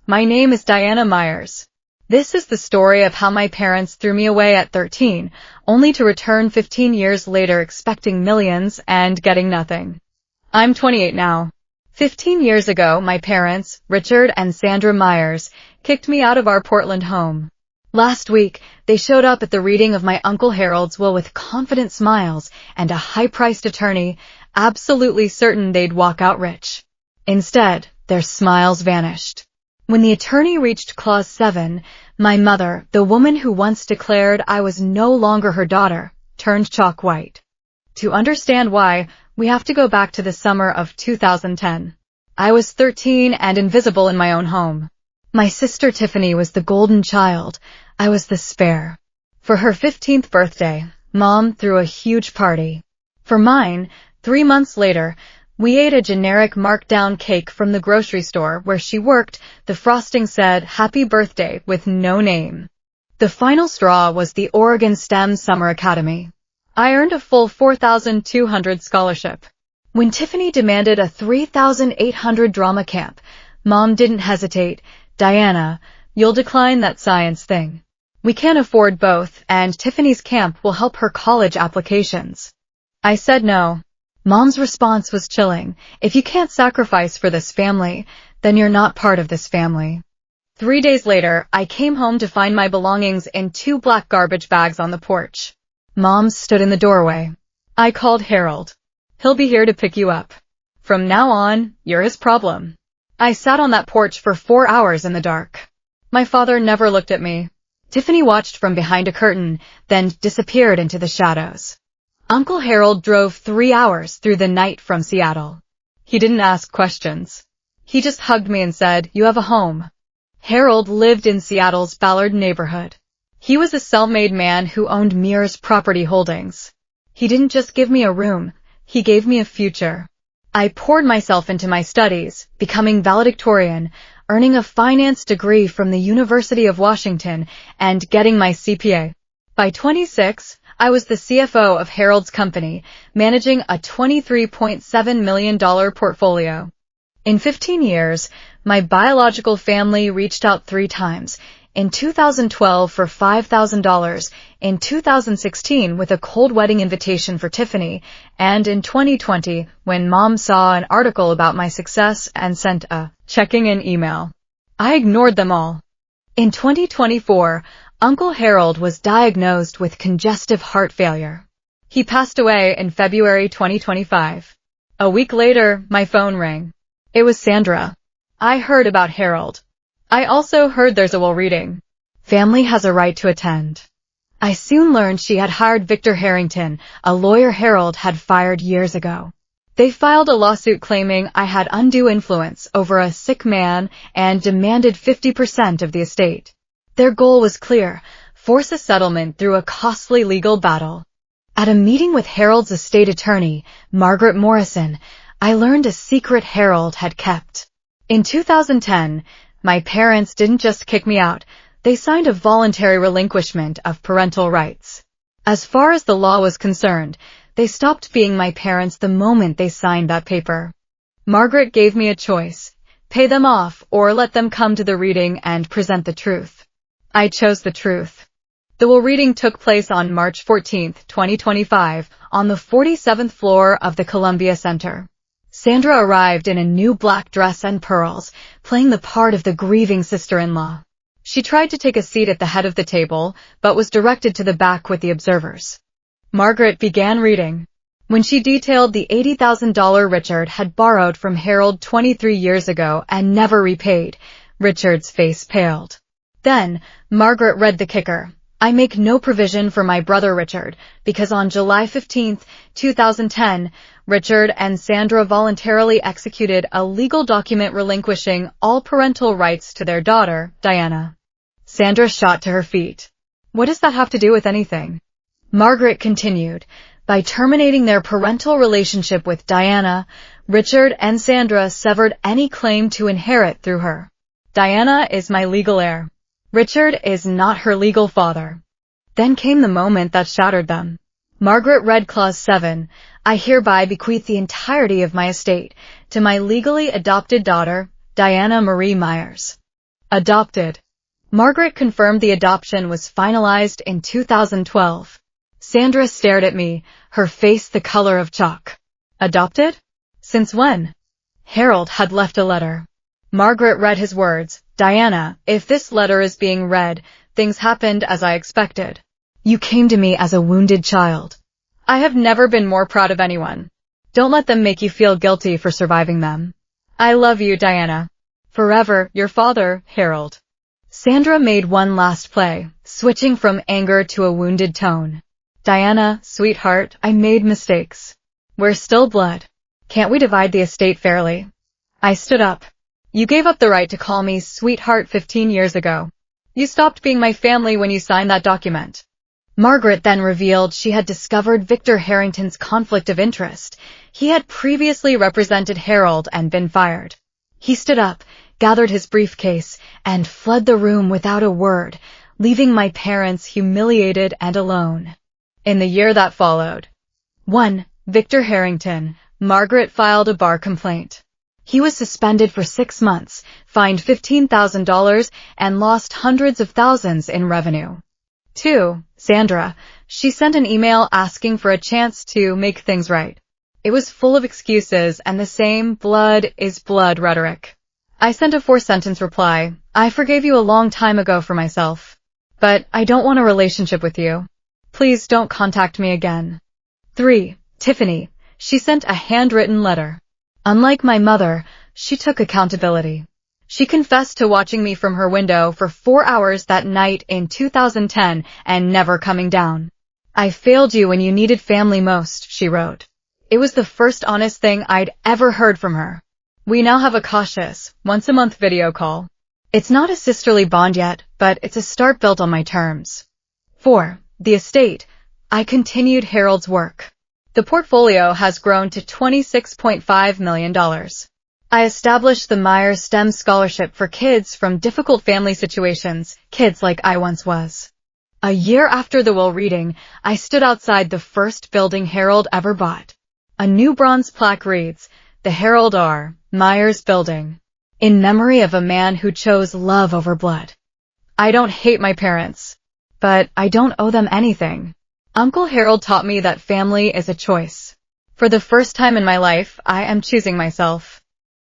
My name is Diana Myers. This is the story of how my parents threw me away at 13, only to return 15 years later expecting millions and getting nothing. I'm 28 now. 15 years ago, my parents, Richard and Sandra Myers, kicked me out of our Portland home. Last week, they showed up at the reading of my Uncle Harold's will with confident smiles and a high-priced attorney, absolutely certain they'd walk out rich. Instead, their smiles vanished. When the attorney reached Clause 7, my mother, the woman who once declared I was no longer her daughter, turned chalk white. To understand why, we have to go back to the summer of 2010. I was 13 and invisible in my own home. My sister Tiffany was the golden child. I was the spare. For her 15th birthday, Mom threw a huge party. For mine, 3 months later, we ate a generic marked-down cake from the grocery store where she worked. The frosting said, "Happy Birthday," with no name. The final straw was the Oregon STEM Summer Academy. I earned a full $4,200 scholarship. When Tiffany demanded a $3,800 drama camp, Mom didn't hesitate. "Diana, you'll decline that science thing. We can't afford both, and Tiffany's camp will help her college applications." I said no. Mom's response was chilling. "If you can't sacrifice for this family, then you're not part of this family." 3 days later, I came home to find my belongings in 2 black garbage bags on the porch. Mom stood in the doorway. I called Harold. "He'll be here to pick you up. From now on, you're his problem." I sat on that porch for 4 hours in the dark. My father never looked at me. Tiffany watched from behind a curtain, then disappeared into the shadows. Uncle Harold drove 3 hours through the night from Seattle. He didn't ask questions. He just hugged me and said, "You have a home." Harold lived in Seattle's Ballard neighborhood. He was a self-made man who owned Mears Property Holdings. He didn't just give me a room, he gave me a future. I poured myself into my studies, becoming valedictorian, earning a finance degree from the University of Washington, and getting my CPA. By 26, I was the CFO of Harold's company, managing a $23.7 million portfolio. In 15 years, my biological family reached out 3 times. In 2012 for $5,000, in 2016 with a cold wedding invitation for Tiffany, and in 2020 when Mom saw an article about my success and sent a checking-in email. I ignored them all. In 2024, Uncle Harold was diagnosed with congestive heart failure. He passed away in February 2025. A week later, my phone rang. It was Sandra. I heard about Harold. I also heard there's a will reading. Family has a right to attend. I soon learned she had hired Victor Harrington, a lawyer Harold had fired years ago. They filed a lawsuit claiming I had undue influence over a sick man and demanded 50% of the estate. Their goal was clear: force a settlement through a costly legal battle. At a meeting with Harold's estate attorney, Margaret Morrison, I learned a secret Harold had kept. In 2010, my parents didn't just kick me out, they signed a voluntary relinquishment of parental rights. As far as the law was concerned, they stopped being my parents the moment they signed that paper. Margaret gave me a choice: pay them off or let them come to the reading and present the truth. I chose the truth. The will reading took place on March 14, 2025, on the 47th floor of the Columbia Center. Sandra arrived in a new black dress and pearls, playing the part of the grieving sister-in-law. She tried to take a seat at the head of the table, but was directed to the back with the observers. Margaret began reading. When she detailed the $80,000 Richard had borrowed from Harold 23 years ago and never repaid, Richard's face paled. Then, Margaret read the kicker. I make no provision for my brother Richard, because on July 15, 2010, Richard and Sandra voluntarily executed a legal document relinquishing all parental rights to their daughter, Diana. Sandra shot to her feet. What does that have to do with anything? Margaret continued. By terminating their parental relationship with Diana, Richard and Sandra severed any claim to inherit through her. Diana is my legal heir. Richard is not her legal father. Then came the moment that shattered them. Margaret read Clause 7, I hereby bequeath the entirety of my estate to my legally adopted daughter, Diana Marie Myers. Adopted. Margaret confirmed the adoption was finalized in 2012. Sandra stared at me, her face the color of chalk. Adopted? Since when? Harold had left a letter. Margaret read his words. Diana, if this letter is being read, things happened as I expected. You came to me as a wounded child. I have never been more proud of anyone. Don't let them make you feel guilty for surviving them. I love you, Diana. Forever, your father, Harold. Sandra made one last play, switching from anger to a wounded tone. Diana, sweetheart, I made mistakes. We're still blood. Can't we divide the estate fairly? I stood up. You gave up the right to call me sweetheart 15 years ago. You stopped being my family when you signed that document. Margaret then revealed she had discovered Victor Harrington's conflict of interest. He had previously represented Harold and been fired. He stood up, gathered his briefcase, and fled the room without a word, leaving my parents humiliated and alone. In the year that followed. 1. Victor Harrington. Margaret filed a bar complaint. He was suspended for 6 months, fined $15,000, and lost hundreds of thousands in revenue. 2. Sandra. She sent an email asking for a chance to make things right. It was full of excuses and the same blood is blood rhetoric. I sent a 4-sentence reply. I forgave you a long time ago for myself. But I don't want a relationship with you. Please don't contact me again. 3. Tiffany. She sent a handwritten letter. Unlike my mother, she took accountability. She confessed to watching me from her window for 4 hours that night in 2010 and never coming down. I failed you when you needed family most, she wrote. It was the first honest thing I'd ever heard from her. We now have a cautious, once-a-month video call. It's not a sisterly bond yet, but it's a start built on my terms. 4. The estate. I continued Harold's work. The portfolio has grown to $26.5 million. I established the Myers STEM Scholarship for kids from difficult family situations, kids like I once was. A year after the will reading, I stood outside the first building Harold ever bought. A new bronze plaque reads, The Harold R. Myers Building, in memory of a man who chose love over blood. I don't hate my parents, but I don't owe them anything. Uncle Harold taught me that family is a choice. For the first time in my life, I am choosing myself.